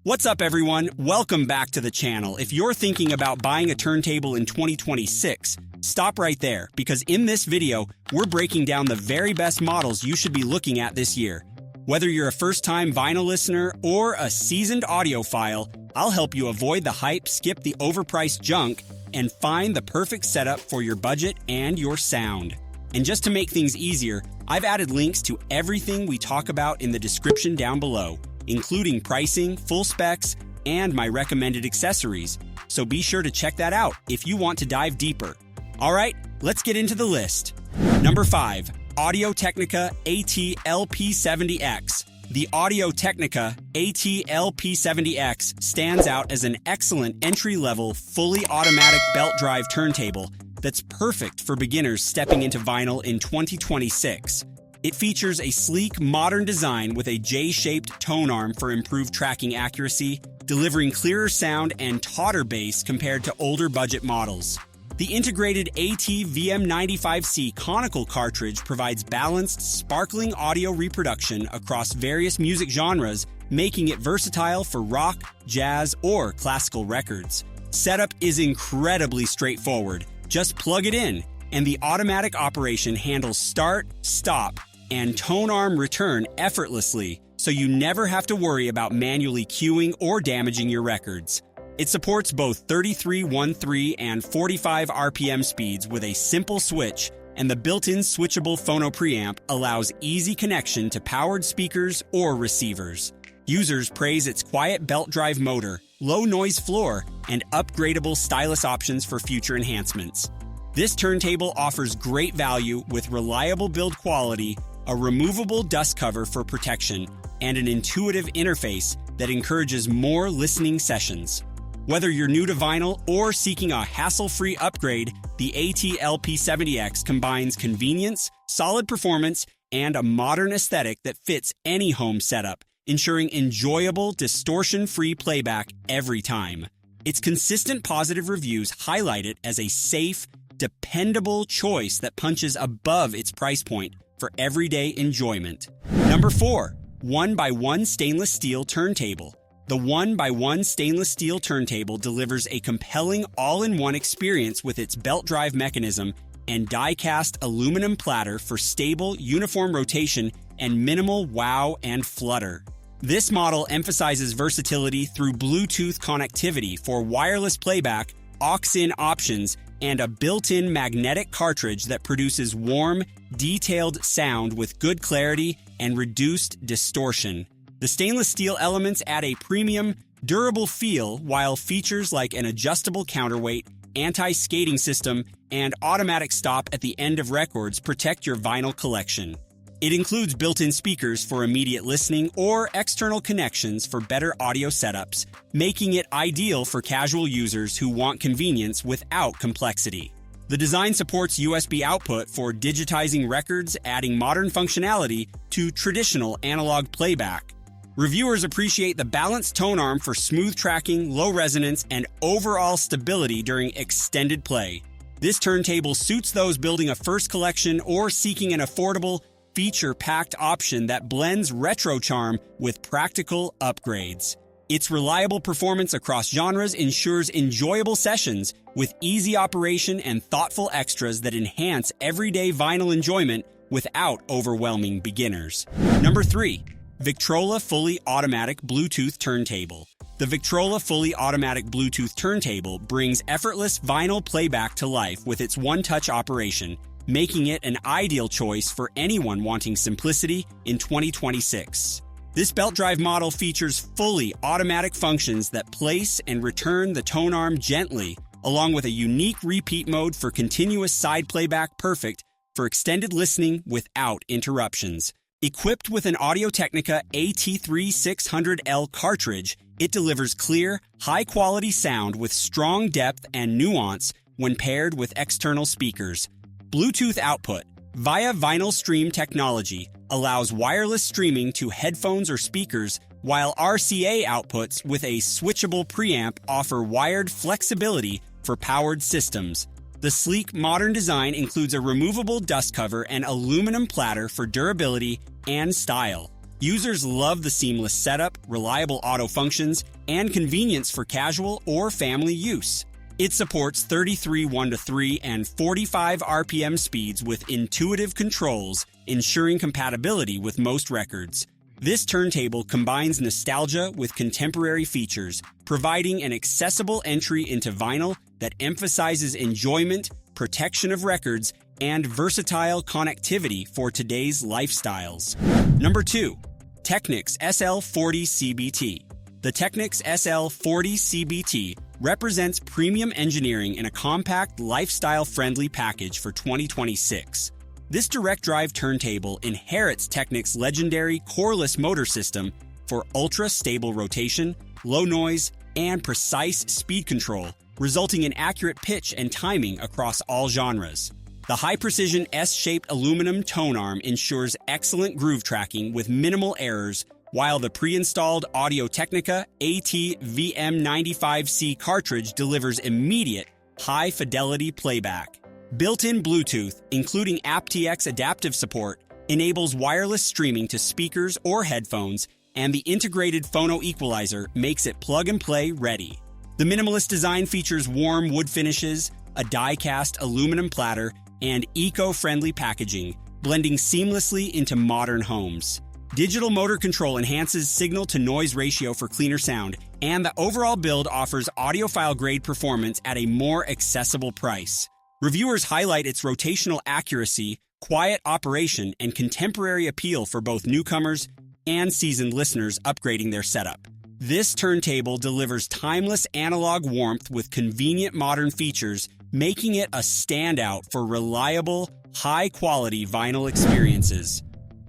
What's up, everyone? Welcome back to the channel. If you're thinking about buying a turntable in 2026, stop right there, because in this video, we're breaking down the very best models you should be looking at this year. Whether you're a first-time vinyl listener or a seasoned audiophile, I'll help you avoid the hype, skip the overpriced junk, and find the perfect setup for your budget and your sound. And just to make things easier, I've added links to everything we talk about in the description down below, including pricing, full specs, and my recommended accessories. So be sure to check that out if you want to dive deeper. All right, let's get into the list. Number 5. Audio-Technica AT-LP70X. The Audio-Technica AT-LP70X stands out as an excellent entry-level, fully automatic belt drive turntable that's perfect for beginners stepping into vinyl in 2026. It features a sleek, modern design with a J-shaped tone arm for improved tracking accuracy, delivering clearer sound and tauter bass compared to older budget models. The integrated AT-VM95C conical cartridge provides balanced, sparkling audio reproduction across various music genres, making it versatile for rock, jazz, or classical records. Setup is incredibly straightforward. Just plug it in, and the automatic operation handles start, stop, and tone arm return effortlessly, so you never have to worry about manually cueing or damaging your records. It supports both 33, 13, and 45 RPM speeds with a simple switch, and the built-in switchable phono preamp allows easy connection to powered speakers or receivers. Users praise its quiet belt drive motor, low noise floor, and upgradable stylus options for future enhancements. This turntable offers great value with reliable build quality, a removable dust cover for protection, and an intuitive interface that encourages more listening sessions. Whether you're new to vinyl or seeking a hassle-free upgrade, the AT-LP70X combines convenience, solid performance, and a modern aesthetic that fits any home setup, ensuring enjoyable, distortion-free playback every time. Its consistent positive reviews highlight it as a safe, dependable choice that punches above its price point for everyday enjoyment. Number 4. 1x1 Stainless Steel Turntable. The 1x1 stainless steel turntable delivers a compelling all-in-one experience with its belt drive mechanism and die-cast aluminum platter for stable, uniform rotation and minimal wow and flutter. This model emphasizes versatility through Bluetooth connectivity for wireless playback, aux-in options, and a built-in magnetic cartridge that produces warm, detailed sound with good clarity and reduced distortion. The stainless steel elements add a premium, durable feel, while features like an adjustable counterweight, anti-skating system, and automatic stop at the end of records protect your vinyl collection. It includes built-in speakers for immediate listening or external connections for better audio setups, making it ideal for casual users who want convenience without complexity. The design supports USB output for digitizing records, adding modern functionality to traditional analog playback. Reviewers appreciate the balanced tone arm for smooth tracking, low resonance, and overall stability during extended play. This turntable suits those building a first collection or seeking an affordable, feature-packed option that blends retro charm with practical upgrades. Its reliable performance across genres ensures enjoyable sessions with easy operation and thoughtful extras that enhance everyday vinyl enjoyment without overwhelming beginners. Number 3. Victrola Fully Automatic Bluetooth Turntable. The Victrola Fully Automatic Bluetooth Turntable brings effortless vinyl playback to life with its one-touch operation, making it an ideal choice for anyone wanting simplicity in 2026. This belt drive model features fully automatic functions that place and return the tone arm gently, along with a unique repeat mode for continuous side playback perfect for extended listening without interruptions. Equipped with an Audio-Technica AT3600L cartridge, it delivers clear, high-quality sound with strong depth and nuance when paired with external speakers. Bluetooth output via vinyl stream technology allows wireless streaming to headphones or speakers, while RCA outputs with a switchable preamp offer wired flexibility for powered systems. The sleek, modern design includes a removable dust cover and aluminum platter for durability and style. Users love the seamless setup, reliable auto functions, and convenience for casual or family use. It supports 33 1:3 and 45 RPM speeds with intuitive controls, ensuring compatibility with most records. This turntable combines nostalgia with contemporary features, providing an accessible entry into vinyl that emphasizes enjoyment, protection of records, and versatile connectivity for today's lifestyles. Number 2. Technics SL-40CBT. The Technics SL-40CBT represents premium engineering in a compact, lifestyle-friendly package for 2026. This direct-drive turntable inherits Technic's legendary coreless motor system for ultra-stable rotation, low noise, and precise speed control, resulting in accurate pitch and timing across all genres. The high-precision S-shaped aluminum tone arm ensures excellent groove tracking with minimal errors, while the pre-installed Audio Technica AT-VM95C cartridge delivers immediate, high-fidelity playback. Built-in Bluetooth, including aptX adaptive support, enables wireless streaming to speakers or headphones, and the integrated phono equalizer makes it plug-and-play ready. The minimalist design features warm wood finishes, a die-cast aluminum platter, and eco-friendly packaging, blending seamlessly into modern homes. Digital motor control enhances signal-to-noise ratio for cleaner sound, and the overall build offers audiophile-grade performance at a more accessible price. Reviewers highlight its rotational accuracy, quiet operation, and contemporary appeal for both newcomers and seasoned listeners upgrading their setup. This turntable delivers timeless analog warmth with convenient modern features, making it a standout for reliable, high-quality vinyl experiences.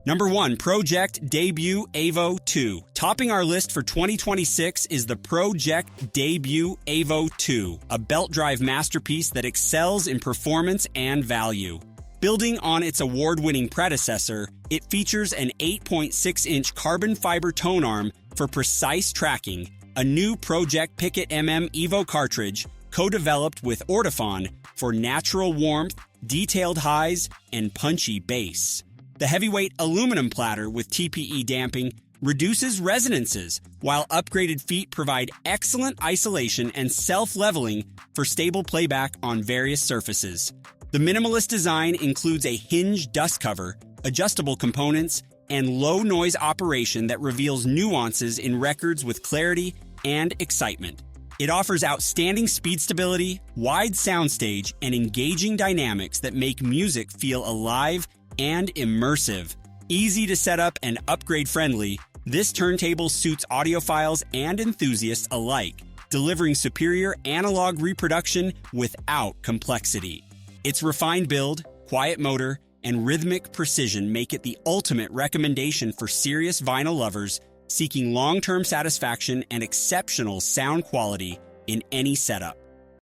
Number 1. Pro-Ject Debut AO2. Topping our list for 2026 is the Pro-Ject Debut AO2, a belt drive masterpiece that excels in performance and value. Building on its award-winning predecessor, it features an 8.6-inch carbon fiber tone arm for precise tracking, a new Pro-Ject Picket Evo cartridge, co-developed with Ortofon for natural warmth, detailed highs, and punchy bass. The heavyweight aluminum platter with TPE damping reduces resonances, while upgraded feet provide excellent isolation and self-leveling for stable playback on various surfaces. The minimalist design includes a hinge dust cover, adjustable components, and low noise operation that reveals nuances in records with clarity and excitement. It offers outstanding speed stability, wide soundstage, and engaging dynamics that make music feel alive and immersive. Easy to set up and upgrade friendly, this turntable suits audiophiles and enthusiasts alike, delivering superior analog reproduction without complexity. Its refined build, quiet motor, and rhythmic precision make it the ultimate recommendation for serious vinyl lovers seeking long-term satisfaction and exceptional sound quality in any setup.